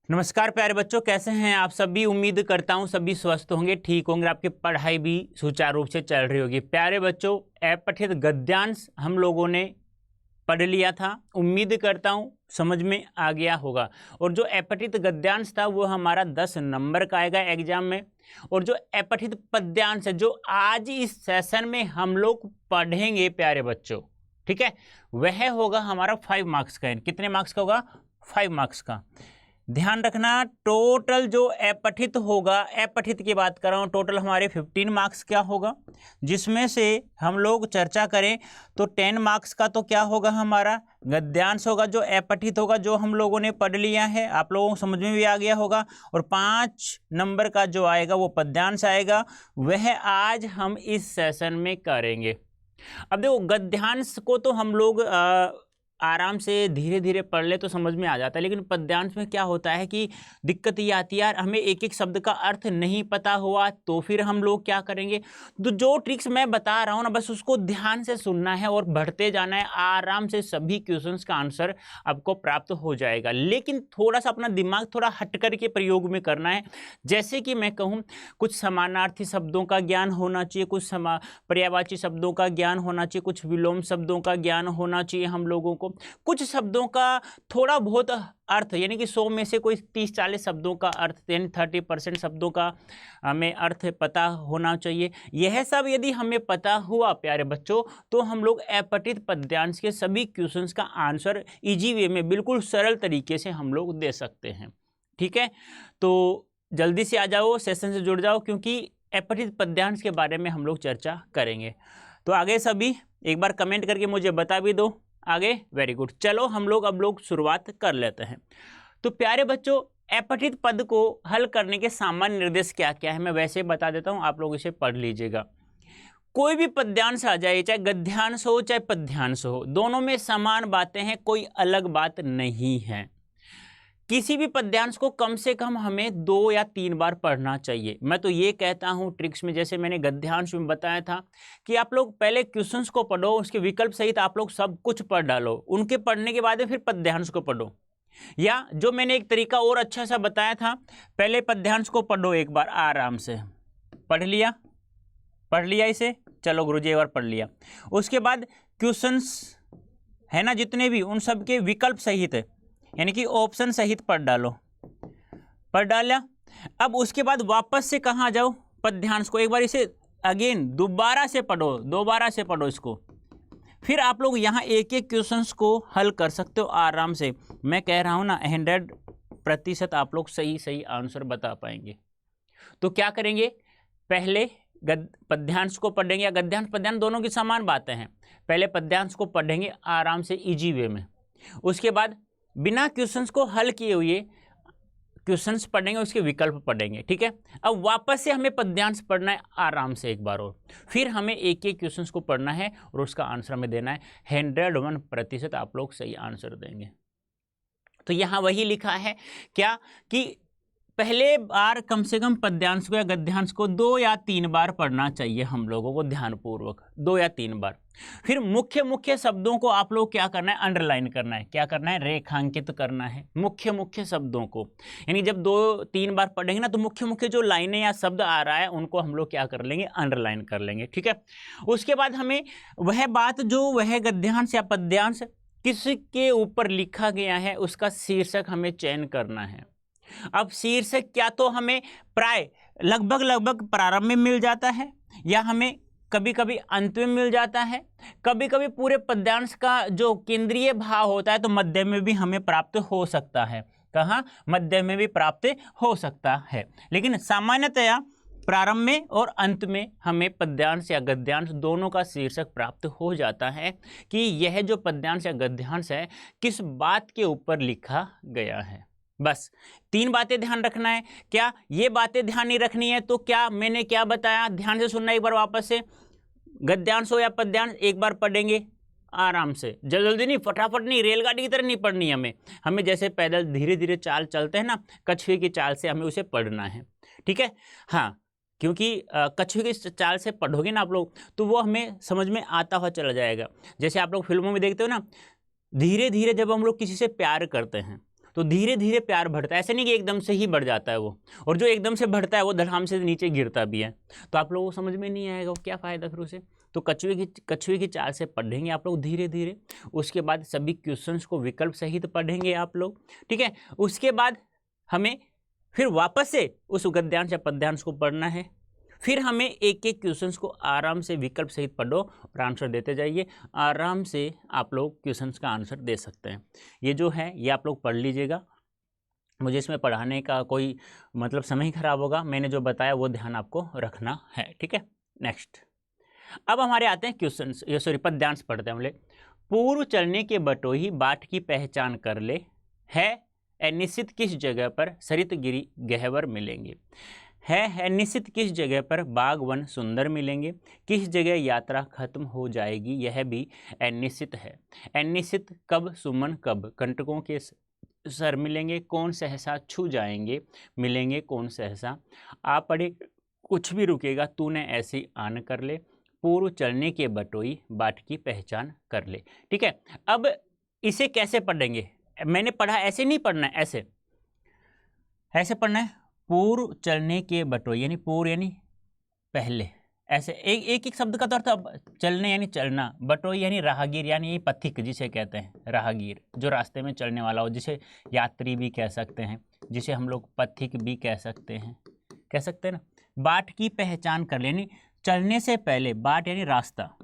नमस्कार प्यारे बच्चों, कैसे हैं आप सभी। उम्मीद करता हूं सभी स्वस्थ होंगे, ठीक होंगे, आपकी पढ़ाई भी सुचारू रूप से चल रही होगी। प्यारे बच्चों, अपठित गद्यांश हम लोगों ने पढ़ लिया था। उम्मीद करता हूं समझ में आ गया होगा। और जो अपठित गद्यांश था वो हमारा 10 नंबर का आएगा एग्जाम में। और जो अपठित पद्यांश है जो आज इस सेशन में हम लोग पढ़ेंगे प्यारे बच्चों, ठीक है, वह होगा हमारा 5 मार्क्स का। कितने मार्क्स का होगा? 5 मार्क्स का। ध्यान रखना, टोटल जो अपठित होगा, अपठित की बात कर रहा हूँ, टोटल हमारे 15 मार्क्स क्या होगा, जिसमें से हम लोग चर्चा करें तो 10 मार्क्स का तो क्या होगा, हमारा गद्यांश होगा जो अपठित होगा, जो हम लोगों ने पढ़ लिया है, आप लोगों को समझ में भी आ गया होगा। और 5 नंबर का जो आएगा वो पद्यांश आएगा, वह आज हम इस सेशन में करेंगे। अब देखो, गद्यांश को तो हम लोग आराम से धीरे धीरे पढ़ ले तो समझ में आ जाता है, लेकिन पद्यांश में क्या होता है कि दिक्कत ये आती है यार, हमें एक एक शब्द का अर्थ नहीं पता हुआ तो फिर हम लोग क्या करेंगे। तो जो ट्रिक्स मैं बता रहा हूँ ना, बस उसको ध्यान से सुनना है और बढ़ते जाना है, आराम से सभी क्वेश्चंस का आंसर आपको प्राप्त हो जाएगा। लेकिन थोड़ा सा अपना दिमाग थोड़ा हट करके प्रयोग में करना है। जैसे कि मैं कहूँ, कुछ समानार्थी शब्दों का ज्ञान होना चाहिए, कुछ पर्यायवाची शब्दों का ज्ञान होना चाहिए, कुछ विलोम शब्दों का ज्ञान होना चाहिए हम लोगों को, कुछ शब्दों का थोड़ा बहुत अर्थ, यानी कि 100 में से कोई 30-40 शब्दों का अर्थ, यानी 30% शब्दों का हमें अर्थ पता होना चाहिए। यह सब यदि हमें पता हुआ प्यारे बच्चों, तो हम लोग अपठित पद्यांश के सभी क्वेश्चंस का आंसर इजी वे में, बिल्कुल सरल तरीके से हम लोग दे सकते हैं। ठीक है, तो जल्दी से आ जाओ, सेशन से जुड़ जाओ, क्योंकि अपठित पद्यांश के बारे में हम लोग चर्चा करेंगे। तो आगे सभी एक बार कमेंट करके मुझे बता भी दो आगे। वेरी गुड, चलो हम लोग अब शुरुआत कर लेते हैं। तो प्यारे बच्चों, अपठित पद को हल करने के सामान्य निर्देश क्या क्या है, मैं वैसे बता देता हूं, आप लोग इसे पढ़ लीजिएगा। कोई भी पद्यांश आ जाए, चाहे गद्यांश हो चाहे पद्यांश हो, दोनों में समान बातें हैं, कोई अलग बात नहीं है। किसी भी पद्यांश को कम से कम हमें 2 या 3 बार पढ़ना चाहिए। मैं तो ये कहता हूँ ट्रिक्स में, जैसे मैंने गद्यांश में बताया था कि आप लोग पहले क्वेश्चंस को पढ़ो, उसके विकल्प सहित आप लोग सब कुछ पढ़ डालो, उनके पढ़ने के बाद फिर पद्यांश को पढ़ो। या जो मैंने एक तरीका और अच्छा सा बताया था, पहले पद्यांश को पढ़ो एक बार आराम से, पढ़ लिया इसे, चलो गुरुजी एक बार पढ़ लिया, उसके बाद क्वेश्चंस है ना जितने भी, उन सब के विकल्प सहित, यानी कि ऑप्शन सहित पढ़ डालो, पढ़ डाला। अब उसके बाद वापस से कहाँ जाओ, पद्यांश को एक बार इसे अगेन दोबारा से पढ़ो इसको, फिर आप लोग यहाँ एक एक क्वेश्चंस को हल कर सकते हो आराम से। मैं कह रहा हूँ ना, 100% आप लोग सही आंसर बता पाएंगे। तो क्या करेंगे, पहले पद्यांश को पढ़ेंगे, या गद्यांश पद्यांश दोनों की समान बातें हैं, पहले पद्यांश को पढ़ेंगे आराम से इजी वे में, उसके बाद बिना क्वेश्चंस को हल किए हुए क्वेश्चंस पढ़ेंगे, उसके विकल्प पढ़ेंगे। ठीक है, अब वापस से हमें पद्यांश पढ़ना है आराम से एक बार और, फिर हमें एक एक क्वेश्चंस को पढ़ना है और उसका आंसर हमें देना है। 101% आप लोग सही आंसर देंगे। तो यहाँ वही लिखा है क्या कि पहले बार कम से कम पद्यांश को या गद्यांश को 2 या 3 बार पढ़ना चाहिए हम लोगों को ध्यानपूर्वक, 2 या 3 बार। फिर मुख्य शब्दों को आप लोग क्या करना है, अंडरलाइन करना है। क्या करना है, रेखांकित करना है मुख्य शब्दों को। यानी जब 2-3 बार पढ़ेंगे ना, तो मुख्य जो लाइनें या शब्द आ रहा है उनको हम लोग क्या कर लेंगे, अंडरलाइन कर लेंगे। ठीक है, उसके बाद हमें वह बात जो वह गद्यांश या पद्यांश किसके ऊपर लिखा गया है, उसका शीर्षक हमें चयन करना है। अब शीर्षक क्या तो हमें प्राय लगभग प्रारंभ में मिल जाता है, या हमें कभी कभी अंत में मिल जाता है, कभी कभी पूरे पद्यांश का जो केंद्रीय भाव होता है तो मध्य में भी हमें प्राप्त हो सकता है। कहाँ, मध्य में भी प्राप्त हो सकता है, लेकिन सामान्यतया प्रारंभ में और अंत में हमें पद्यांश या गद्यांश दोनों का शीर्षक प्राप्त हो जाता है कि यह जो पद्यांश या गद्यांश है किस बात के ऊपर लिखा गया है। बस 3 बातें ध्यान रखना है। क्या ये बातें ध्यान नहीं रखनी है तो क्या मैंने क्या बताया, ध्यान से सुनना एक बार वापस से। गद्यांश हो या पद्यांश एक बार पढ़ेंगे आराम से, जल्दी नहीं, फटाफट नहीं, रेलगाड़ी की तरह नहीं पढ़नी है हमें जैसे पैदल धीरे धीरे चाल चलते हैं ना, कछुए की चाल से हमें उसे पढ़ना है। ठीक है, हाँ, क्योंकि कछुए की चाल से पढ़ोगे ना आप लोग तो वो हमें समझ में आता हुआ चला जाएगा। जैसे आप लोग फिल्मों में देखते हो ना, धीरे धीरे जब हम लोग किसी से प्यार करते हैं तो धीरे धीरे प्यार बढ़ता है, ऐसे नहीं कि एकदम से ही बढ़ जाता है वो, और जो एकदम से बढ़ता है वो धड़ाम से नीचे गिरता भी है। तो आप लोगों को समझ में नहीं आएगा वो क्या फ़ायदा फिर उसे। तो कछुए की चाल से पढ़ेंगे आप लोग धीरे धीरे। उसके बाद सभी क्वेश्चंस को विकल्प सहित पढ़ेंगे आप लोग, ठीक है। उसके बाद हमें फिर वापस से उस गद्यांश या पद्यांश को पढ़ना है। फिर हमें एक एक क्वेश्चंस को आराम से विकल्प सहित पढ़ो और आंसर देते जाइए। आराम से आप लोग क्वेश्चंस का आंसर दे सकते हैं। ये जो है ये आप लोग पढ़ लीजिएगा, मुझे इसमें पढ़ाने का कोई मतलब समय ही खराब होगा, मैंने जो बताया वो ध्यान आपको रखना है, ठीक है। नेक्स्ट, अब हमारे आते हैं क्वेश्चंस, ये सॉरी पद्यांश पढ़ते हैं हम लोग। पूर्व चलने के बटोही बाट की पहचान कर ले, है निश्चित किस जगह पर सरित गिरी गहवर मिलेंगे। है निश्चित किस जगह पर बाग वन सुंदर मिलेंगे, किस जगह यात्रा खत्म हो जाएगी यह भी अनिश्चित है। अनिश्चित कब सुमन कब कंटकों के सर मिलेंगे, कौन सहसा छू जाएंगे मिलेंगे कौन सहसा। आ पड़े कुछ भी रुकेगा तूने ऐसी आन कर ले, पूर्व चलने के बटोई बाट की पहचान कर ले, ठीक है। अब इसे कैसे पढ़ेंगे, मैंने पढ़ा ऐसे नहीं पढ़ना है, ऐसे पढ़ना है। पूर्व चलने के बटोई यानी पूर्व यानी पहले, ऐसे एक एक शब्द का तो अर्थ चलने यानी चलना, बटोई यानी राहगीर यानी पथिक जिसे कहते हैं, राहगीर जो रास्ते में चलने वाला हो, जिसे यात्री भी कह सकते हैं, जिसे हम लोग पथिक भी कह सकते हैं ना। बाट की पहचान कर लेनी, चलने से पहले बाट यानी रास्ता,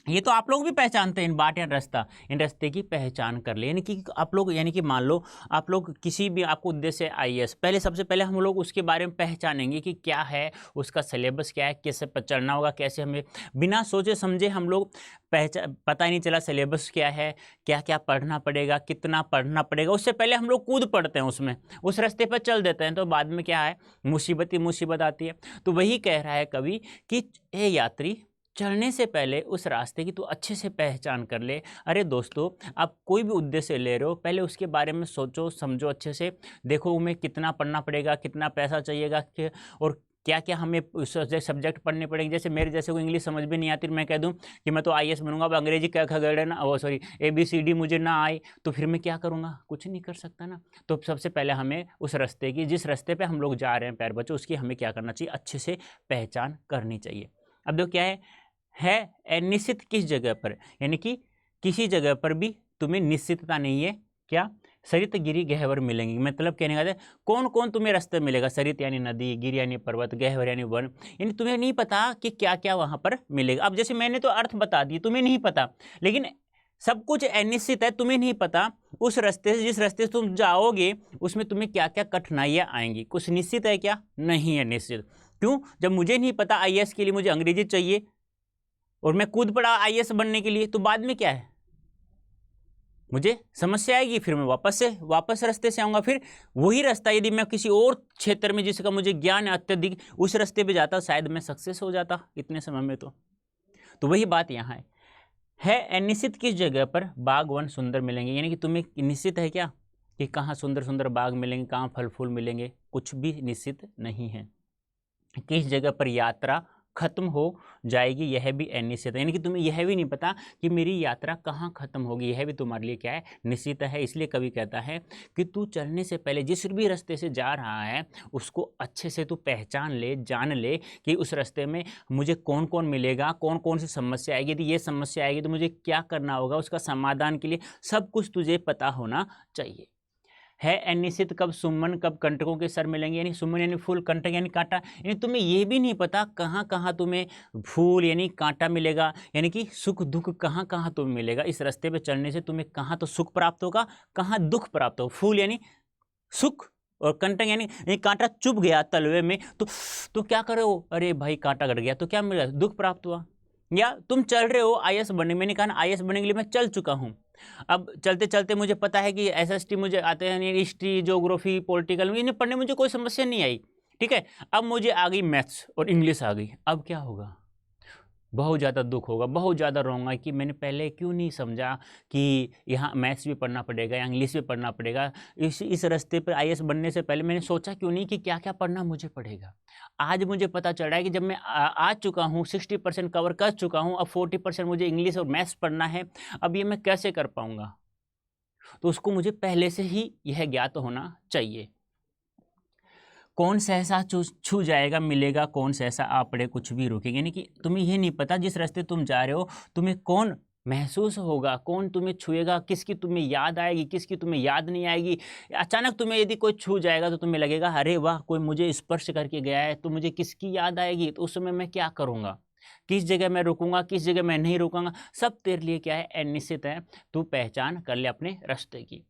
ये तो आप लोग भी पहचानते हैं, इन बाट या रास्ता, इन रास्ते की पहचान कर ले। यानी कि आप लोग, यानी कि मान लो आप लोग किसी भी, आपको उद्देश्य आईएएस, पहले सबसे पहले हम लोग उसके बारे में पहचानेंगे कि क्या है उसका सिलेबस, क्या है, कैसे चलना होगा, कैसे हमें बिना सोचे समझे हम लोग पता ही नहीं चला सिलेबस क्या है, क्या क्या पढ़ना पड़ेगा, कितना पढ़ना पड़ेगा, उससे पहले हम लोग कूद पढ़ते हैं उसमें, उस रास्ते पर चल देते हैं, तो बाद में क्या है मुसीबत ही मुसीबत आती है। तो वही कह रहा है कवि कि हे यात्री, चलने से पहले उस रास्ते की तो अच्छे से पहचान कर ले। अरे दोस्तों, आप कोई भी उद्देश्य ले रहे हो, पहले उसके बारे में सोचो समझो अच्छे से, देखो उन्हें कितना पढ़ना पड़ेगा, कितना पैसा चाहिएगा, और क्या क्या हमें सब्जेक्ट पढ़ने पड़ेंगे। जैसे मेरे जैसे को इंग्लिश समझ में नहीं आती, मैं कह दूं कि मैं तो आईएएस बनूंगा, अब अंग्रेजी क्या खगड़े ना, वो सॉरी ABCD मुझे ना आए, तो फिर मैं क्या करूंगा, कुछ नहीं कर सकता ना। तो सबसे पहले हमें उस रास्ते की, जिस रास्ते पे हम लोग जा रहे हैं प्यारे बच्चों, उसकी हमें क्या करना चाहिए, अच्छे से पहचान करनी चाहिए। अब देखो क्या है अनिश्चित किस जगह पर, यानी कि किसी जगह पर भी तुम्हें निश्चितता नहीं है, क्या सरित गिरी गहवर मिलेंगी, मतलब कहने का कौन कौन तुम्हें रास्ते मिलेगा, सरित यानी नदी, गिरी यानी पर्वत, गहवर यानी वन, यानी तुम्हें नहीं पता कि क्या क्या वहां पर मिलेगा। अब जैसे मैंने तो अर्थ बता दिए, तुम्हें नहीं पता, लेकिन सब कुछ अनिश्चित है, तुम्हें नहीं पता उस रास्ते से, जिस रास्ते से तुम जाओगे उसमें तुम्हें क्या क्या कठिनाइयाँ आएंगी। कुछ निश्चित है क्या, नहीं है निश्चित। क्यों, जब मुझे नहीं पता आईएएस के लिए मुझे अंग्रेजी चाहिए और मैं कूद पड़ा आईएएस बनने के लिए, तो बाद में क्या है, मुझे समस्या आएगी, फिर मैं वापस रास्ते से आऊँगा। फिर वही रास्ता यदि मैं किसी और क्षेत्र में जिसका मुझे ज्ञान है अत्यधिक, उस रास्ते पे जाता, शायद मैं सक्सेस हो जाता इतने समय में। तो वही बात यहाँ है अनिश्चित किस जगह पर बाग वन सुंदर मिलेंगे, यानी कि तुम्हें निश्चित है क्या कि कहाँ सुंदर सुंदर बाग मिलेंगे, कहाँ फल फूल मिलेंगे, कुछ भी निश्चित नहीं है। किस जगह पर यात्रा खत्म हो जाएगी, यह भी अनिश्चित है, यानी कि तुम्हें यह भी नहीं पता कि मेरी यात्रा कहाँ खत्म होगी, यह भी तुम्हारे लिए क्या है, निश्चित है। इसलिए कवि कहता है कि तू चलने से पहले जिस भी रास्ते से जा रहा है उसको अच्छे से तू पहचान ले, जान ले कि उस रास्ते में मुझे कौन कौन मिलेगा, कौन कौन सी समस्या आएगी, यदि ये समस्या आएगी तो मुझे क्या करना होगा, उसका समाधान के लिए सब कुछ तुझे पता होना चाहिए। है अनिश्चित कब सुमन कब कंटकों के सर मिलेंगे, यानी सुमन यानी फूल, कंटक यानी कांटा, यानी तुम्हें ये भी नहीं पता कहाँ कहाँ तुम्हें फूल यानी कांटा मिलेगा, यानी कि सुख दुख कहाँ कहाँ तुम्हें मिलेगा। इस रास्ते पे चलने से तुम्हें कहाँ तो सुख प्राप्त होगा, कहाँ दुख प्राप्त होगा। फूल यानी सुख और कंटक यानी कांटा चुभ गया तलवे में, तो क्या करो, अरे भाई कांटा कट गया, तो क्या मिला, दुख प्राप्त हुआ। या तुम चल रहे हो आईएएस बनने, मैंने कहा ना आईएएस बनने के लिए मैं चल चुका हूँ, अब चलते चलते मुझे पता है कि एसएसटी मुझे आते हैं, हिस्ट्री ज्योग्राफी पॉलिटिकल, इन्हें पढ़ने मुझे कोई समस्या नहीं आई, ठीक है। अब मुझे आ गई मैथ्स और इंग्लिश आ गई, अब क्या होगा, बहुत ज़्यादा दुख होगा, बहुत ज़्यादा रोऊंगा कि मैंने पहले क्यों नहीं समझा कि यहाँ मैथ्स भी पढ़ना पड़ेगा, इंग्लिश भी पढ़ना पड़ेगा। इस रास्ते पर आईएएस बनने से पहले मैंने सोचा क्यों नहीं कि क्या क्या पढ़ना मुझे पड़ेगा। आज मुझे पता चल रहा है कि जब मैं आ चुका हूँ, 60% कवर कर चुका हूँ, अब 40% मुझे इंग्लिश और मैथ्स पढ़ना है, अब ये मैं कैसे कर पाऊँगा। तो उसको मुझे पहले से ही यह ज्ञात होना चाहिए। कौन सहसा छू जाएगा मिलेगा, कौन सहसा आपड़े कुछ भी रुकेगा, यानी कि तुम्हें ये नहीं पता जिस रास्ते तुम जा रहे हो तुम्हें कौन महसूस होगा, कौन तुम्हें छुएगा, किसकी तुम्हें याद आएगी, किसकी तुम्हें याद नहीं आएगी। अचानक तुम्हें यदि कोई छू जाएगा तो तुम्हें लगेगा अरे वाह कोई मुझे स्पर्श करके गया है, तो मुझे किसकी याद आएगी, तो उस समय मैं क्या करूँगा, किस जगह मैं रुकूंगा, किस जगह मैं नहीं रुकूंगा, सब तेरे लिए क्या है अनिश्चित है। तू पहचान कर ले अपने रास्ते की।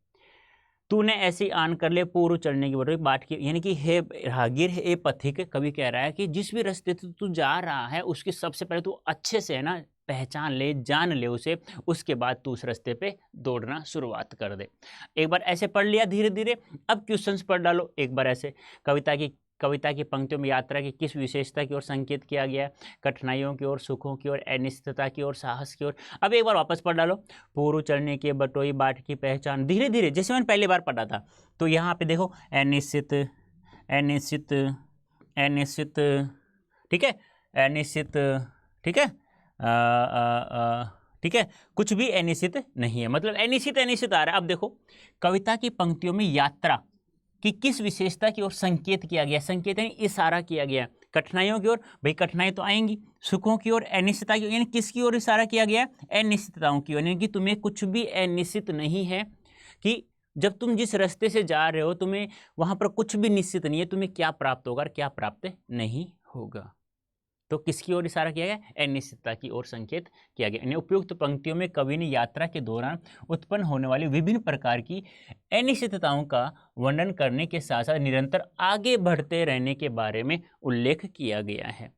तूने ऐसी आन कर ले पूर्व चढ़ने की बोल रही बात की, यानी कि हे राहगीर हे पथिक, कवि कह रहा है कि जिस भी रास्ते से तू जा रहा है उसकी सबसे पहले तू अच्छे से है ना पहचान ले, जान ले उसे, उसके बाद तू उस रास्ते पे दौड़ना शुरुआत कर दे। एक बार ऐसे पढ़ लिया धीरे धीरे, अब क्वेश्चंस पढ़ डालो एक बार ऐसे। कविता की पंक्तियों में यात्रा की किस विशेषता की ओर संकेत किया गया है, कठिनाइयों की ओर, सुखों की ओर, अनिश्चितता की ओर, साहस की ओर। अब एक बार वापस पढ़ डालो, पूर्व चढ़ने के बटोई बाट की पहचान, धीरे धीरे जैसे मैंने पहली बार पढ़ा था। तो यहाँ पे देखो अनिश्चित अनिश्चित अनिश्चित, ठीक है, अनिश्चित, ठीक है, ठीक है, कुछ भी अनिश्चित नहीं है, मतलब अनिश्चित अनिश्चित आ रहा है। अब देखो कविता की पंक्तियों में यात्रा कि किस विशेषता की ओर संकेत किया गया, संकेत यानी इशारा किया गया। कठिनाइयों की ओर, भाई कठिनाई तो आएंगी। सुखों की ओर, अनिश्चितता की ओर, यानी किसकी ओर इशारा किया गया, अनिश्चितताओं की ओर, यानी कि तुम्हें कुछ भी अनिश्चित नहीं है, कि जब तुम जिस रास्ते से जा रहे हो तुम्हें वहां पर कुछ भी निश्चित नहीं है तुम्हें क्या प्राप्त होगा और क्या प्राप्त नहीं होगा। तो किसकी ओर इशारा किया गया, अनिश्चितता की ओर संकेत किया गया। उपयुक्त पंक्तियों में कवि ने यात्रा के दौरान उत्पन्न होने वाली विभिन्न प्रकार की अनिश्चितताओं का वर्णन करने के साथ साथ निरंतर आगे बढ़ते रहने के बारे में उल्लेख किया गया है।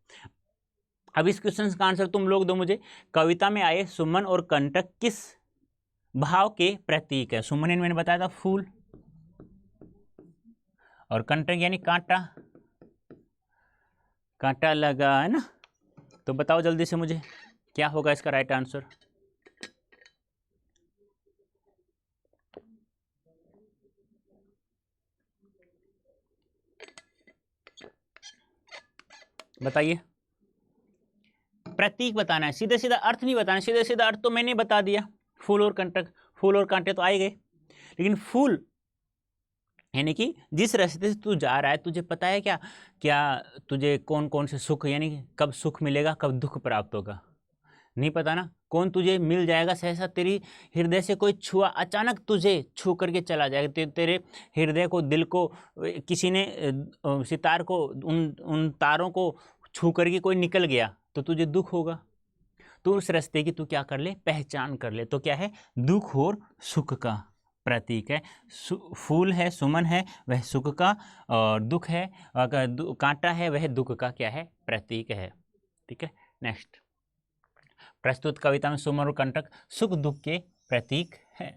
अब इस क्वेश्चन का आंसर तुम लोग दो मुझे। कविता में आए सुमन और कंटक किस भाव के प्रतीक है? सुमन मैंने बताया था फूल, और कंटक यानी कांटा, कांटा लगा है ना। तो बताओ जल्दी से मुझे क्या होगा इसका राइट आंसर। बताइए, प्रतीक बताना है, सीधा सीधा अर्थ नहीं बताना। सीधा सीधा अर्थ तो मैंने बता दिया, फूल और कंटक, फूल और कांटे तो आए गए, लेकिन फूल यानी कि जिस रास्ते से तू जा रहा है तुझे पता है क्या क्या तुझे कौन कौन से सुख, यानी कब सुख मिलेगा कब दुख प्राप्त होगा, नहीं पता ना। कौन तुझे मिल जाएगा सहसा तेरी हृदय से कोई छुआ, अचानक तुझे छू करके चला जाएगा, तेरे हृदय को, दिल को किसी ने सितार को, उन तारों को छू करके कोई निकल गया तो तुझे दुख होगा। तो उस रास्ते की तू क्या कर ले, पहचान कर ले। तो क्या है, दुख और सुख का प्रतीक है। फूल है, सुमन है, वह सुख का, और दुख है, कांटा है, वह दुख का क्या है, प्रतीक है। ठीक है, नेक्स्ट। प्रस्तुत कविता में सुमन और कंटक सुख दुख के प्रतीक हैं।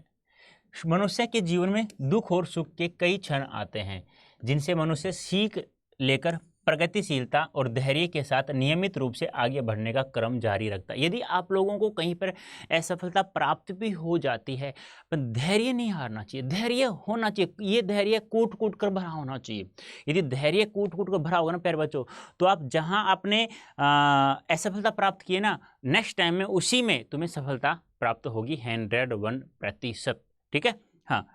मनुष्य के जीवन में दुख और सुख के कई क्षण आते हैं जिनसे मनुष्य सीख लेकर प्रगतिशीलता और धैर्य के साथ नियमित रूप से आगे बढ़ने का क्रम जारी रखता है। यदि आप लोगों को कहीं पर असफलता प्राप्त भी हो जाती है, पर धैर्य नहीं हारना चाहिए, धैर्य होना चाहिए। ये धैर्य कूट कूट कर भरा होना चाहिए। यदि धैर्य कूट कूट कर भरा होगा ना प्यारे बच्चों, तो आप जहां आपने असफलता प्राप्त किए ना, नेक्स्ट टाइम में उसी में तुम्हें सफलता प्राप्त होगी 101%। ठीक है, हाँ।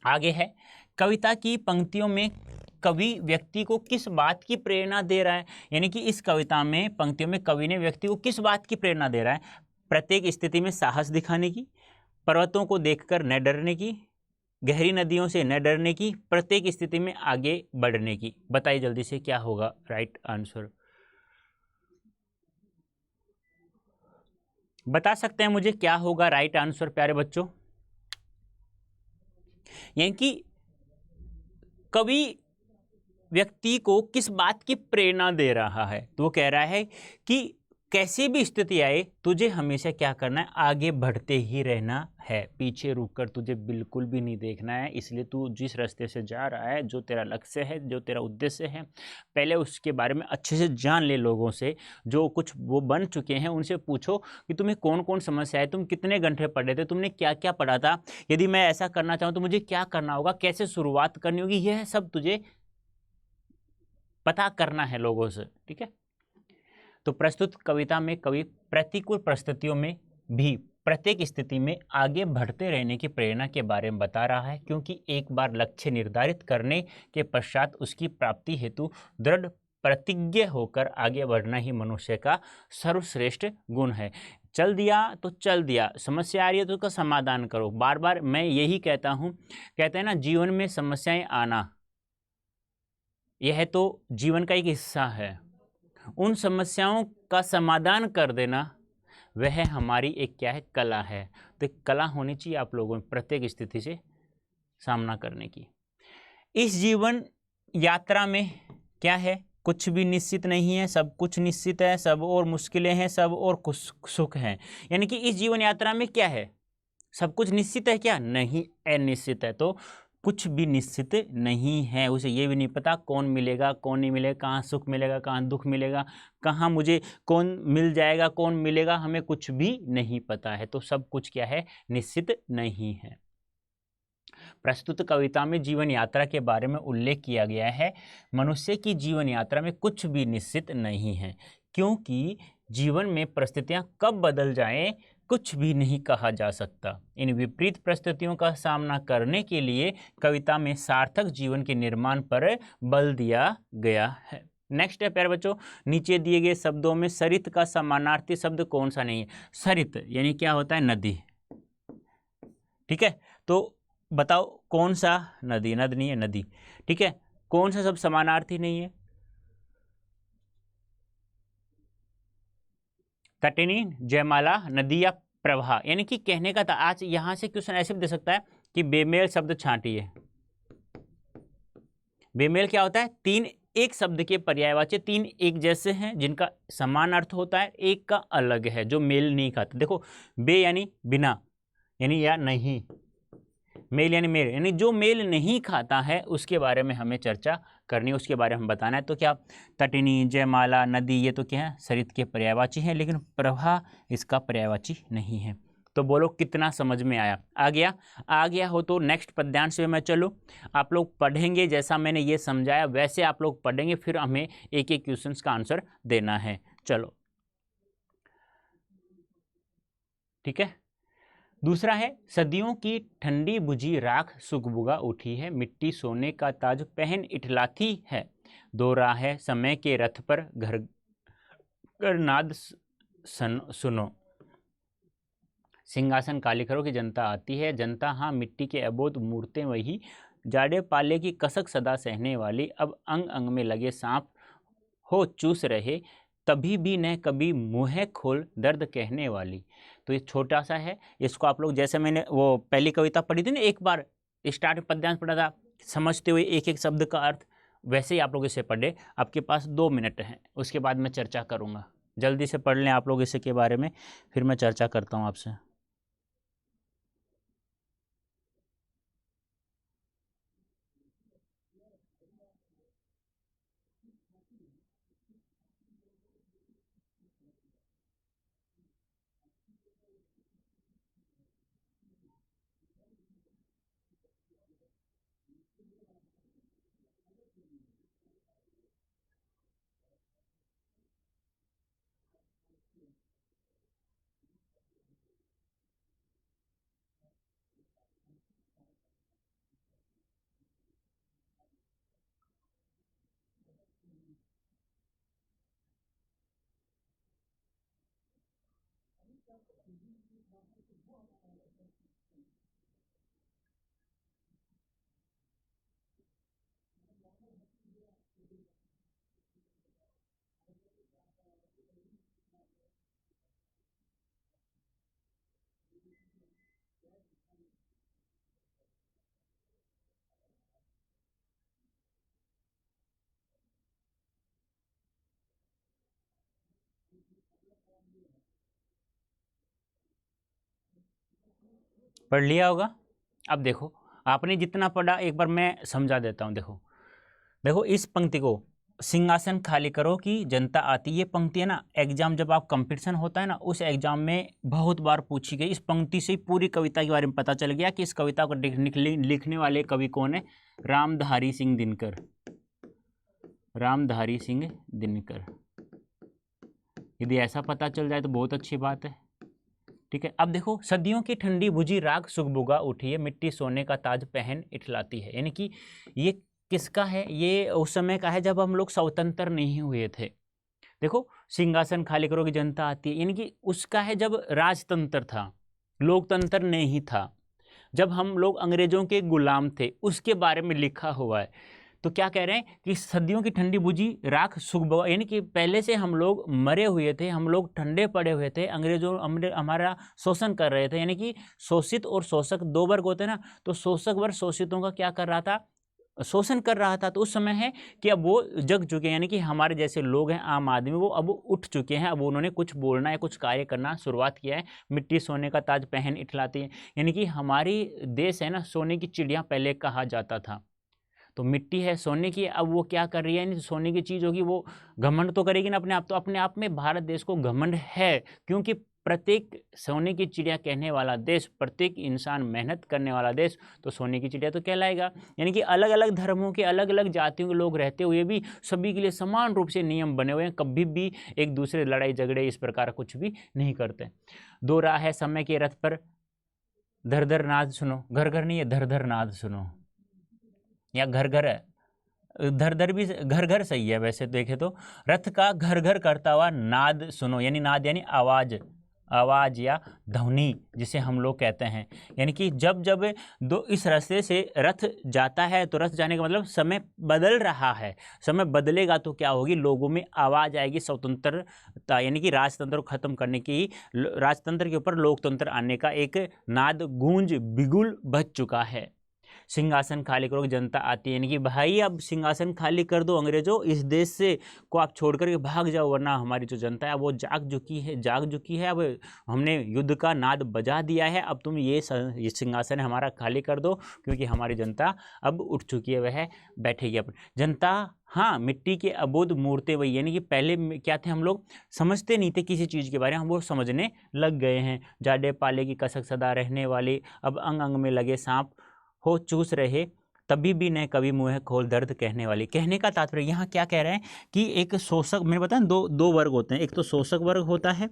आगे है, कविता की पंक्तियों में कवि व्यक्ति को किस बात की प्रेरणा दे रहा है, यानी कि इस कविता में पंक्तियों में कवि ने व्यक्ति को किस बात की प्रेरणा दे रहा है। प्रत्येक स्थिति में साहस दिखाने की, पर्वतों को देखकर न डरने की, गहरी नदियों से न डरने की, प्रत्येक स्थिति में आगे बढ़ने की। बताइए जल्दी से क्या होगा राइट आंसर। बता सकते हैं मुझे क्या होगा राइट आंसर प्यारे बच्चों। यानी कि कवि व्यक्ति को किस बात की प्रेरणा दे रहा है, तो वो कह रहा है कि कैसी भी स्थिति आए तुझे हमेशा क्या करना है, आगे बढ़ते ही रहना है, पीछे रुककर तुझे बिल्कुल भी नहीं देखना है। इसलिए तू जिस रास्ते से जा रहा है, जो तेरा लक्ष्य है, जो तेरा उद्देश्य है, पहले उसके बारे में अच्छे से जान ले। लोगों से जो कुछ वो बन चुके हैं उनसे पूछो कि तुम्हें कौन कौन समस्या है, तुम कितने घंटे पढ़े थे, तुमने क्या क्या पढ़ा था, यदि मैं ऐसा करना चाहूँ तो मुझे क्या करना होगा, कैसे शुरुआत करनी होगी, यह सब तुझे पता करना है लोगों से। ठीक है, तो प्रस्तुत कविता में कवि प्रतिकूल परिस्थितियों में भी प्रत्येक स्थिति में आगे बढ़ते रहने की प्रेरणा के बारे में बता रहा है, क्योंकि एक बार लक्ष्य निर्धारित करने के पश्चात उसकी प्राप्ति हेतु दृढ़ प्रतिज्ञ होकर आगे बढ़ना ही मनुष्य का सर्वश्रेष्ठ गुण है। चल दिया तो चल दिया, समस्या आ रही है तो उसका समाधान करो। बार बार मैं यही कहता हूँ, कहते हैं ना जीवन में समस्याएं आना यह तो जीवन का एक हिस्सा है। उन समस्याओं का समाधान कर देना वह हमारी एक क्या है, कला है। तो एक कला होनी चाहिए आप लोगों में प्रत्येक स्थिति से सामना करने की। इस जीवन यात्रा में क्या है, कुछ भी निश्चित नहीं है, सब कुछ निश्चित है, सब और मुश्किलें हैं, सब और सुख हैं। यानी कि इस जीवन यात्रा में क्या है, सब कुछ निश्चित है क्या, नहीं, अनिश्चित है। तो कुछ भी निश्चित नहीं है, उसे ये भी नहीं पता कौन मिलेगा कौन नहीं मिलेगा, कहाँ सुख मिलेगा कहाँ दुख मिलेगा, कहाँ मुझे कौन मिल जाएगा कौन मिलेगा, हमें कुछ भी नहीं पता है। तो सब कुछ क्या है, निश्चित नहीं है। प्रस्तुत कविता में जीवन यात्रा के बारे में उल्लेख किया गया है। मनुष्य की जीवन यात्रा में कुछ भी निश्चित नहीं है, क्योंकि जीवन में परिस्थितियां कब बदल जाएं कुछ भी नहीं कहा जा सकता। इन विपरीत परिस्थितियों का सामना करने के लिए कविता में सार्थक जीवन के निर्माण पर बल दिया गया है। नेक्स्ट है प्यारे बच्चों, नीचे दिए गए शब्दों में सरित का समानार्थी शब्द कौन सा नहीं है। सरित यानी क्या होता है, नदी। ठीक है, तो बताओ कौन सा, नदी, नद नहीं है नदी। ठीक है, कौन सा शब्द समानार्थी नहीं है, तटिनी, जयमाला, नदी या प्रवाह। यानी कि कहने का था, आज यहां से क्वेश्चन ऐसे भी दे सकता है कि बेमेल शब्द छांटिए। बेमेल क्या होता है, तीन एक शब्द के पर्यायवाची तीन एक जैसे हैं जिनका समान अर्थ होता है, एक का अलग है जो मेल नहीं खाता। देखो बे यानी बिना, यानी या नहीं, मेल यानी मेल, यानी जो मेल नहीं खाता है उसके बारे में हमें चर्चा करनी है, उसके बारे में बताना है। तो क्या तटिनी, जयमाला, नदी ये तो क्या है, सरित के पर्यायवाची हैं, लेकिन प्रवाह इसका पर्यायवाची नहीं है। तो बोलो कितना समझ में आया, आ गया? आ गया हो तो नेक्स्ट पद्यांश में मैं चलो, आप लोग पढ़ेंगे जैसा मैंने ये समझाया वैसे आप लोग पढ़ेंगे, फिर हमें एक एक क्वेश्चन का आंसर देना है। चलो ठीक है। दूसरा है, सदियों की ठंडी बुझी राख सुगबुगा उठी है, मिट्टी सोने का ताज पहन इठलाती है, दो राह है समय के रथ पर घर घर नाद सुनो, सिंहासन काली करो कि जनता आती है, जनता हाँ मिट्टी के अबोध मूर्तें वही, जाड़े पाले की कसक सदा सहने वाली, अब अंग अंग में लगे सांप हो चूस रहे, तभी भी न कभी मुँह खोल दर्द कहने वाली। तो ये छोटा सा है, इसको आप लोग जैसे मैंने वो पहली कविता पढ़ी थी ना, एक बार स्टार्ट में पद्यांश पढ़ा था समझते हुए एक एक शब्द का अर्थ, वैसे ही आप लोग इसे पढ़े। आपके पास 2 मिनट हैं, उसके बाद मैं चर्चा करूँगा। जल्दी से पढ़ लें आप लोग इसे के बारे में, फिर मैं चर्चा करता हूँ आपसे। पढ़ लिया होगा। अब देखो आपने जितना पढ़ा एक बार मैं समझा देता हूँ। देखो देखो इस पंक्ति को, सिंहासन खाली करो कि जनता आती, ये पंक्ति है ना, एग्जाम जब आप कंपटीशन होता है ना, उस एग्जाम में बहुत बार पूछी गई। इस पंक्ति से ही पूरी कविता के बारे में पता चल गया कि इस कविता को लिखने वाले कवि कौन है, रामधारी सिंह दिनकर। रामधारी सिंह दिनकर, यदि ऐसा पता चल जाए तो बहुत अच्छी बात है। ठीक है। अब देखो, सदियों की ठंडी बुझी राख सुगबुगा उठी है, मिट्टी सोने का ताज पहन इठलाती है। यानी कि ये किसका है? ये उस समय का है जब हम लोग स्वतंत्र नहीं हुए थे। देखो, सिंहासन खाली करो कि जनता आती है, यानी कि उसका है जब राजतंत्र था, लोकतंत्र नहीं था, जब हम लोग अंग्रेजों के गुलाम थे, उसके बारे में लिखा हुआ है। तो क्या कह रहे हैं कि सदियों की ठंडी बुझी राख सुगबुगा, यानी कि पहले से हम लोग मरे हुए थे, हम लोग ठंडे पड़े हुए थे, अंग्रेजों हमारा शोषण कर रहे थे। यानी कि शोषित और शोषक दो वर्ग होते हैं ना, तो शोषक वर्ग शोषितों का क्या कर रहा था? शोषण कर रहा था। तो उस समय है कि अब वो जग चुके हैं, यानी कि हमारे जैसे लोग हैं, आम आदमी, वो अब उठ चुके हैं, अब उन्होंने कुछ बोलना या कुछ कार्य करना शुरुआत किया है। मिट्टी सोने का ताज पहन इठलाती है, यानी कि हमारी देश है ना, सोने की चिड़िया पहले कहा जाता था। तो मिट्टी है सोने की, अब वो क्या कर रही है? यानी सोने की चीज़ होगी, वो घमंड तो करेगी ना अपने आप। तो अपने आप में भारत देश को घमंड है, क्योंकि प्रत्येक सोने की चिड़िया कहने वाला देश, प्रत्येक इंसान मेहनत करने वाला देश, तो सोने की चिड़िया तो कहलाएगा। यानी कि अलग अलग धर्मों के, अलग अलग जातियों के लोग रहते हुए भी सभी के लिए समान रूप से नियम बने हुए हैं, कभी भी एक दूसरे लड़ाई झगड़े इस प्रकार कुछ भी नहीं करते। दो राह है समय के रथ पर, धर धर नाद सुनो, घर घर नहीं है, धर धर नाद सुनो, या घर घर है, धर धर भी घर घर सही है वैसे देखे तो। रथ का घर घर करता हुआ नाद सुनो, यानी नाद यानी आवाज, आवाज या ध्वनि जिसे हम लोग कहते हैं। यानी कि जब जब दो इस रास्ते से रथ जाता है, तो रथ जाने का मतलब समय बदल रहा है। समय बदलेगा तो क्या होगी? लोगों में आवाज आएगी स्वतंत्रता, यानी कि राजतंत्र को खत्म करने की, राजतंत्र के ऊपर लोकतंत्र आने का एक नाद गूंज बिगुल बज चुका है। सिंहासन खाली करो, जनता आती है, यानी कि भाई अब सिंहासन खाली कर दो अंग्रेजों, इस देश से को आप छोड़ करके भाग जाओ, वरना हमारी जो जनता है वो जाग चुकी है। अब हमने युद्ध का नाद बजा दिया है, अब तुम ये सिंहासन हमारा खाली कर दो, क्योंकि हमारी जनता अब उठ चुकी है, वह बैठेगी अपन जनता। हाँ, मिट्टी के अबोध मूर्तें वही, यानी कि पहले क्या थे, हम लोग समझते नहीं थे किसी चीज़ के बारे में, हम वो समझने लग गए हैं। जाडे पाले की कसक सदा रहने वाली, अब अंग अंग में लगे सांप हो चूस रहे, तभी भी न कभी मुँह खोल दर्द कहने वाली। कहने का तात्पर्य यहाँ क्या कह रहे हैं कि एक शोषक, मैंने बताया दो वर्ग होते हैं, एक तो शोषक वर्ग होता है,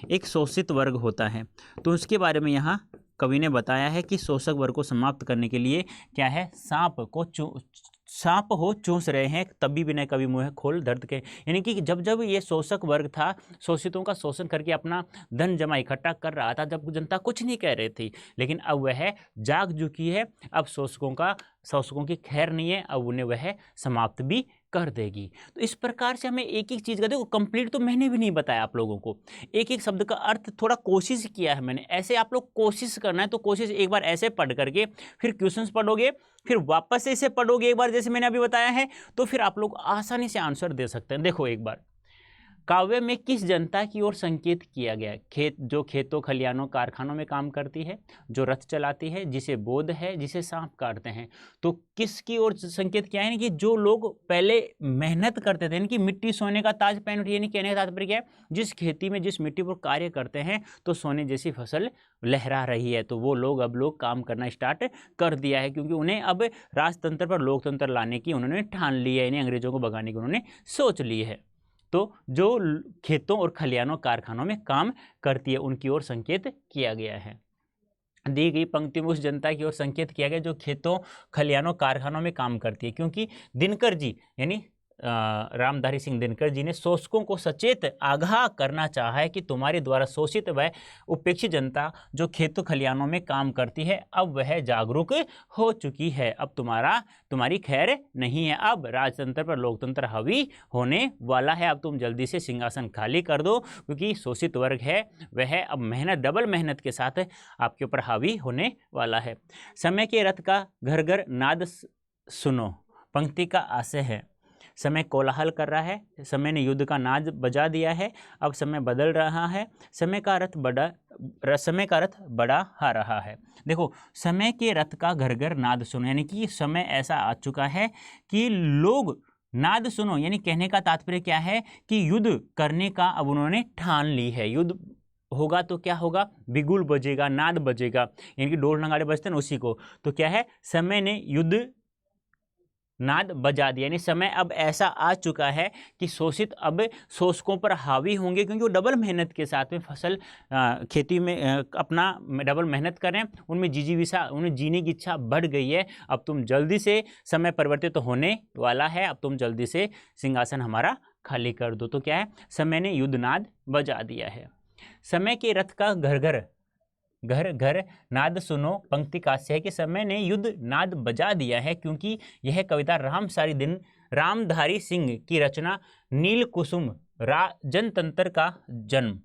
एक शोषित वर्ग होता है। तो उसके बारे में यहाँ कवि ने बताया है कि शोषक वर्ग को समाप्त करने के लिए क्या है, सांप हो चूस रहे हैं, तभी भी न कभी मुँह खोल दर्द के। यानी कि जब जब ये शोषक वर्ग था, शोषितों का शोषण करके अपना धन जमा इकट्ठा कर रहा था, जब जनता कुछ नहीं कह रही थी, लेकिन अब वह जाग चुकी है, अब शोषकों की खैर नहीं है, अब उन्हें वह समाप्त भी कर देगी। तो इस प्रकार से हमें एक एक चीज़ का, देखो कंप्लीट तो मैंने भी नहीं बताया आप लोगों को, एक एक शब्द का अर्थ थोड़ा कोशिश किया है मैंने। ऐसे आप लोग कोशिश करना है, तो कोशिश एक बार ऐसे पढ़ करके, फिर क्वेश्चंस पढ़ोगे, फिर वापस से इसे पढ़ोगे एक बार, जैसे मैंने अभी बताया है, तो फिर आप लोग आसानी से आंसर दे सकते हैं। देखो एक बार, काव्य में किस जनता की ओर संकेत किया गया है? जो खेतों खलिहानों कारखानों में काम करती है, जो रथ चलाती है, जिसे बोध है, जिसे सांप काटते हैं। तो किसकी ओर संकेत किया है? कि जो लोग पहले मेहनत करते थे, यानी कि मिट्टी सोने का ताज पहन उठी। यानी कहने का तात्पर्य क्या है? जिस खेती में जिस मिट्टी पर कार्य करते हैं, तो सोने जैसी फसल लहरा रही है, तो वो लोग अब काम करना स्टार्ट कर दिया है, क्योंकि उन्हें अब राजतंत्र पर लोकतंत्र लाने की उन्होंने ठान ली है, यानी अंग्रेजों को भगाने की उन्होंने सोच ली है। तो जो खेतों और खलिहानों कारखानों में काम करती है, उनकी ओर संकेत किया गया है। दी गई पंक्ति में उस जनता की ओर संकेत किया गया जो खेतों खलिहानों कारखानों में काम करती है, क्योंकि दिनकर जी यानी रामधारी सिंह दिनकर जी ने शोषकों को सचेत आगाह करना चाहा है कि तुम्हारे द्वारा शोषित व उपेक्षित जनता जो खेतों खलिहानों में काम करती है, अब वह जागरूक हो चुकी है, अब तुम्हारी खैर नहीं है, अब राजतंत्र पर लोकतंत्र हावी होने वाला है, अब तुम जल्दी से सिंहासन खाली कर दो, क्योंकि शोषित वर्ग है वह अब मेहनत, डबल मेहनत के साथ आपके ऊपर हावी होने वाला है। समय के रथ का घर घर नाद सुनो, पंक्ति का आशय है समय कोलाहल कर रहा है, समय ने युद्ध का नाद बजा दिया है, अब समय बदल रहा है, समय का रथ बड़ा आ रहा है। देखो, समय के रथ का घर घर नाद सुनो, यानी कि समय ऐसा आ चुका है कि लोग नाद सुनो, यानी कहने का तात्पर्य क्या है कि युद्ध करने का अब उन्होंने ठान ली है। युद्ध होगा तो क्या होगा? बिगुल बजेगा, नाद बजेगा, यानी कि ढोल नगाड़े बजते हैं उसी को। तो क्या है? समय ने युद्ध नाद बजा दिया, यानी समय अब ऐसा आ चुका है कि शोषित अब शोषकों पर हावी होंगे, क्योंकि वो डबल मेहनत के साथ में फसल खेती में अपना डबल मेहनत कर रहे हैं, उनमें उन्हें जीने की इच्छा बढ़ गई है। अब तुम जल्दी से, समय परिवर्तित तो होने वाला है, अब तुम जल्दी से सिंहासन हमारा खाली कर दो। तो क्या है, समय ने युद्धनाद बजा दिया है। समय के रथ का घर घर नाद सुनो पंक्ति कास्य है कि समय ने युद्ध नाद बजा दिया है, क्योंकि यह कविता रामसारी दिन रामधारी सिंह की रचना नील कुसुम जनतंत्र का जन्म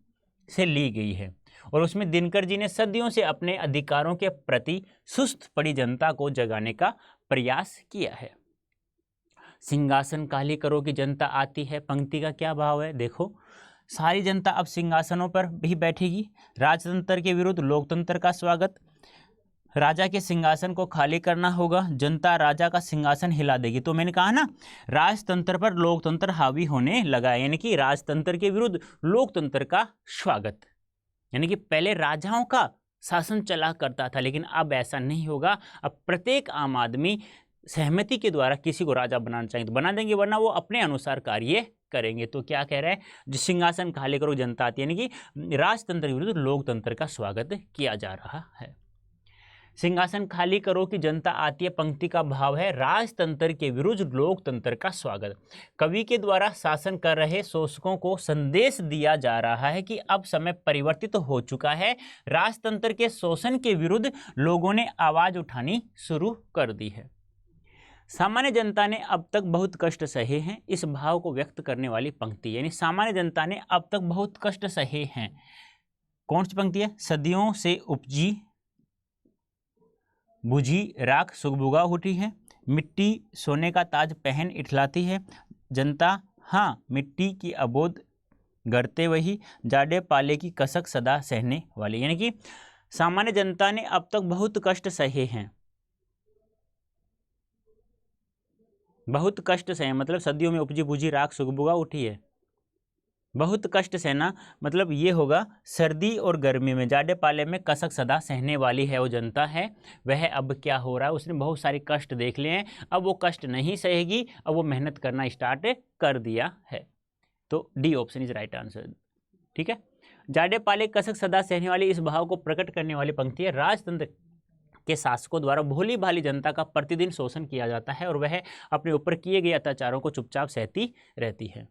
से ली गई है, और उसमें दिनकर जी ने सदियों से अपने अधिकारों के प्रति सुस्त पड़ी जनता को जगाने का प्रयास किया है। सिंहासन खाली करो कि जनता आती है, पंक्ति का क्या भाव है, देखो, सारी जनता अब सिंहासनों पर भी बैठेगी। राजतंत्र के विरुद्ध लोकतंत्र का स्वागत। राजा के सिंहासन को खाली करना होगा, जनता राजा का सिंहासन हिला देगी। तो मैंने कहा ना, राजतंत्र पर लोकतंत्र हावी होने लगा, यानी कि राजतंत्र के विरुद्ध लोकतंत्र का स्वागत। यानी कि पहले राजाओं का शासन चला करता था, लेकिन अब ऐसा नहीं होगा। अब प्रत्येक आम आदमी सहमति के द्वारा किसी को राजा बनाना चाहिए तो बना देंगे, वरना वो अपने अनुसार कार्य करेंगे। तो क्या कह रहा है, जो सिंहासन खाली करो जनता आती है, यानी कि राजतंत्र के विरुद्ध लोकतंत्र का स्वागत किया जा रहा है। सिंहासन खाली करो कि जनता आती है, पंक्ति का भाव है राजतंत्र के विरुद्ध लोकतंत्र का स्वागत। कवि के द्वारा शासन कर रहे शोषकों को संदेश दिया जा रहा है कि अब समय परिवर्तित हो चुका है, राजतंत्र के शोषण के विरुद्ध लोगों ने आवाज उठानी शुरू कर दी है। सामान्य जनता ने अब तक बहुत कष्ट सहे हैं, इस भाव को व्यक्त करने वाली पंक्ति, यानी सामान्य जनता ने अब तक बहुत कष्ट सहे हैं। कौन सी पंक्ति है, सदियों से उपजी बुझी राख सुगबुगा उठी है, मिट्टी सोने का ताज पहन इठलाती है, जनता हाँ मिट्टी की अबोध गढ़ते वही, जाडे पाले की कसक सदा सहने वाली। यानी कि सामान्य जनता ने अब तक बहुत कष्ट सहे हैं, बहुत कष्ट सहे मतलब सदियों में उपजी बुझी राख सुगबुगा उठी है। बहुत कष्ट सहना मतलब ये होगा, सर्दी और गर्मी में, जाड़े पाले में कसक सदा सहने वाली है वो जनता है, वह अब क्या हो रहा है, उसने बहुत सारे कष्ट देख लिए हैं, अब वो कष्ट नहीं सहेगी, अब वो मेहनत करना स्टार्ट कर दिया है। तो D option is right answer. ठीक है, जाड़े पाले कसक सदा सहने वाली, इस भाव को प्रकट करने वाली पंक्ति है। राजतंत्र के शासकों द्वारा भोली भाली जनता का प्रतिदिन शोषण किया जाता है और वह अपने ऊपर किए गए अत्याचारों को चुपचाप सहती रहती है।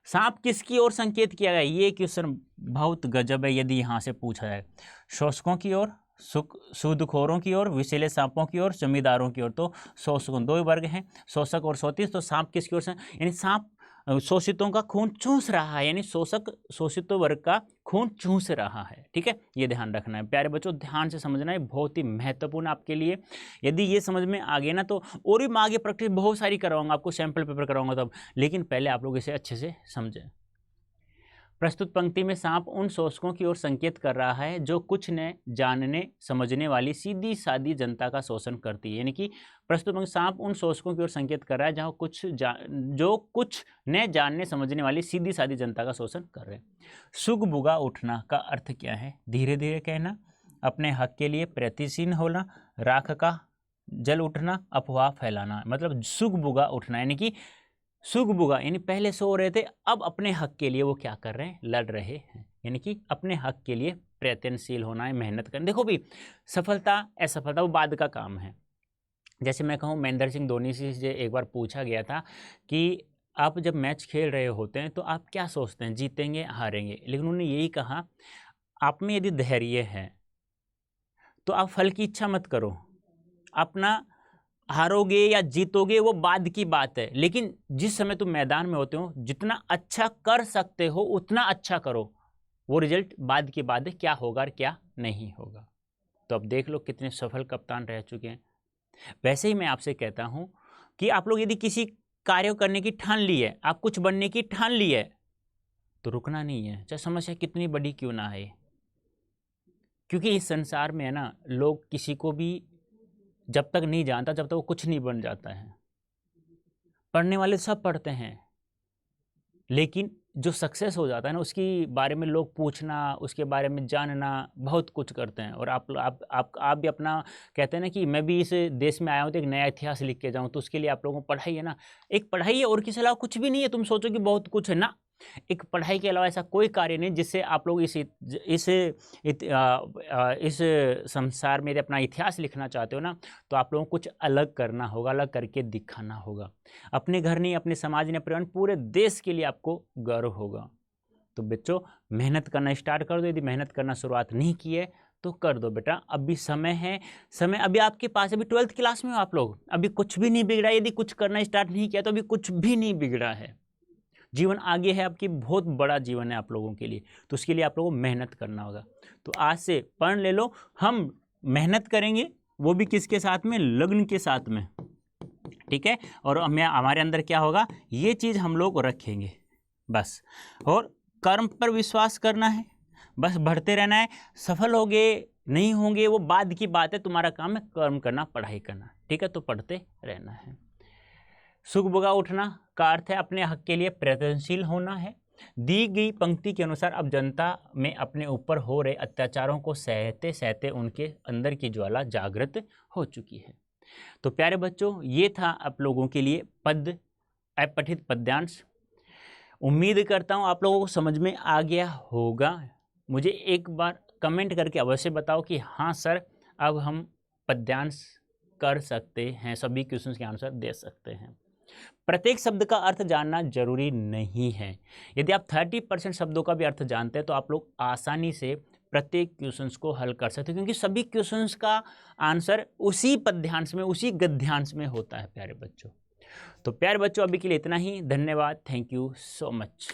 सांप किसकी ओर संकेत किया गया, ये क्वेश्चन बहुत गजब है यदि यहाँ से पूछा जाए। शोषकों की ओर, सूदखोरों की ओर, विषैले सांपों की ओर, जमींदारों की ओर। तो शोषकों दो वर्ग हैं, शोषक और शोषित। तो सांप किसकी ओर से, यानी सांप शोषितों का खून चूस रहा है, यानी शोषक शोषित वर्ग का खून चूस रहा है। ठीक है, ये ध्यान रखना है प्यारे बच्चों, ध्यान से समझना है, बहुत ही महत्वपूर्ण आपके लिए। यदि ये समझ में आ गया ना तो, और भी मैं आगे प्रैक्टिस बहुत सारी करवाऊंगा आपको, सैंपल पेपर कराऊंगा तब, लेकिन पहले आप लोग इसे अच्छे से समझें। प्रस्तुत पंक्ति में सांप उन शोषकों की ओर संकेत कर रहा है जो कुछ न जानने समझने वाली सीधी सादी जनता का शोषण करती है। यानी कि प्रस्तुत पंक्ति सांप उन शोषकों की ओर संकेत कर रहा है जो कुछ न जानने समझने वाली सीधी सादी जनता का शोषण कर रहे हैं। सुगबुगा उठना का अर्थ क्या है, धीरे धीरे कहना, अपने हक के लिए प्रयत्नशील होना, राख का जल उठना, अफवाह फैलाना। मतलब सुगबुगा उठना यानी कि सुगबुगा यानी पहले सो रहे थे, अब अपने हक के लिए वो क्या कर रहे हैं, लड़ रहे हैं। यानी कि अपने हक के लिए प्रयत्नशील होना है, मेहनत करना। देखो भी, सफलता असफलता वो बाद का काम है। जैसे मैं कहूँ, महेंद्र सिंह धोनी से एक बार पूछा गया था कि आप जब मैच खेल रहे होते हैं तो आप क्या सोचते हैं, जीतेंगे हारेंगे, लेकिन उन्होंने यही कहा, आप में यदि धैर्य है तो आप फल की इच्छा मत करो, अपना हारोगे या जीतोगे वो बाद की बात है, लेकिन जिस समय तुम मैदान में होते हो जितना अच्छा कर सकते हो उतना अच्छा करो, वो रिजल्ट बाद की बात है, क्या होगा और क्या नहीं होगा। तो अब देख लो कितने सफल कप्तान रह चुके हैं। वैसे ही मैं आपसे कहता हूं कि आप लोग यदि किसी कार्य करने की ठान ली है, आप कुछ बनने की ठान ली है, तो रुकना नहीं है, चाहे समस्या कितनी बड़ी क्यों ना है। क्योंकि इस संसार में है ना, लोग किसी को भी जब तक नहीं जानता जब तक वो कुछ नहीं बन जाता है। पढ़ने वाले सब पढ़ते हैं, लेकिन जो सक्सेस हो जाता है ना, उसके बारे में लोग पूछना, उसके बारे में जानना, बहुत कुछ करते हैं। और आप भी अपना कहते हैं ना कि मैं भी इस देश में आया हूँ तो एक नया इतिहास लिख के जाऊँ, तो उसके लिए आप लोगों को पढ़ाई है ना, एक पढ़ाई है और किसी अलावा कुछ भी नहीं है। तुम सोचो कि बहुत कुछ है ना, एक पढ़ाई के अलावा ऐसा कोई कार्य नहीं जिससे आप लोग इस संसार में अपना इतिहास लिखना चाहते हो ना, तो आप लोगों को कुछ अलग करना होगा, अलग करके दिखाना होगा। अपने घर नहीं, अपने समाज नहीं, परिवार, पूरे देश के लिए आपको गर्व होगा। तो बच्चों मेहनत करना स्टार्ट कर दो। यदि मेहनत करना शुरुआत नहीं की है तो कर दो बेटा, अभी समय है। समय अभी आपके पास, अभी 12th क्लास में हो आप लोग, अभी कुछ भी नहीं बिगड़ा। यदि कुछ करना स्टार्ट नहीं किया तो अभी कुछ भी नहीं बिगड़ा है। जीवन आगे है आपकी, बहुत बड़ा जीवन है आप लोगों के लिए, तो उसके लिए आप लोगों को मेहनत करना होगा। तो आज से पढ़ ले लो, हम मेहनत करेंगे, वो भी किसके साथ में, लगन के साथ में, ठीक है। और हमारे अंदर क्या होगा, ये चीज़ हम लोग रखेंगे बस। और कर्म पर विश्वास करना है, बस बढ़ते रहना है। सफल होंगे नहीं होंगे वो बाद की बात है, तुम्हारा काम है कर्म करना, पढ़ाई करना, ठीक है। तो पढ़ते रहना है। सुख भोगा उठना का अर्थ है अपने हक के लिए प्रयत्नशील होना है। दी गई पंक्ति के अनुसार अब जनता में अपने ऊपर हो रहे अत्याचारों को सहते सहते उनके अंदर की ज्वाला जागृत हो चुकी है। तो प्यारे बच्चों, ये था आप लोगों के लिए अपठित पद्यांश। उम्मीद करता हूँ आप लोगों को समझ में आ गया होगा। मुझे एक बार कमेंट करके अवश्य बताओ कि हाँ सर, अब हम पद्यांश कर सकते हैं, सभी क्वेश्चंस के आंसर दे सकते हैं। प्रत्येक शब्द का अर्थ जानना जरूरी नहीं है। यदि आप 30% शब्दों का भी अर्थ जानते हैं तो आप लोग आसानी से प्रत्येक क्वेश्चंस को हल कर सकते हैं, क्योंकि सभी क्वेश्चंस का आंसर उसी पद्यांश में, उसी गद्यांश में होता है प्यारे बच्चों। तो प्यारे बच्चों, अभी के लिए इतना ही। धन्यवाद, थैंक यू सो मच।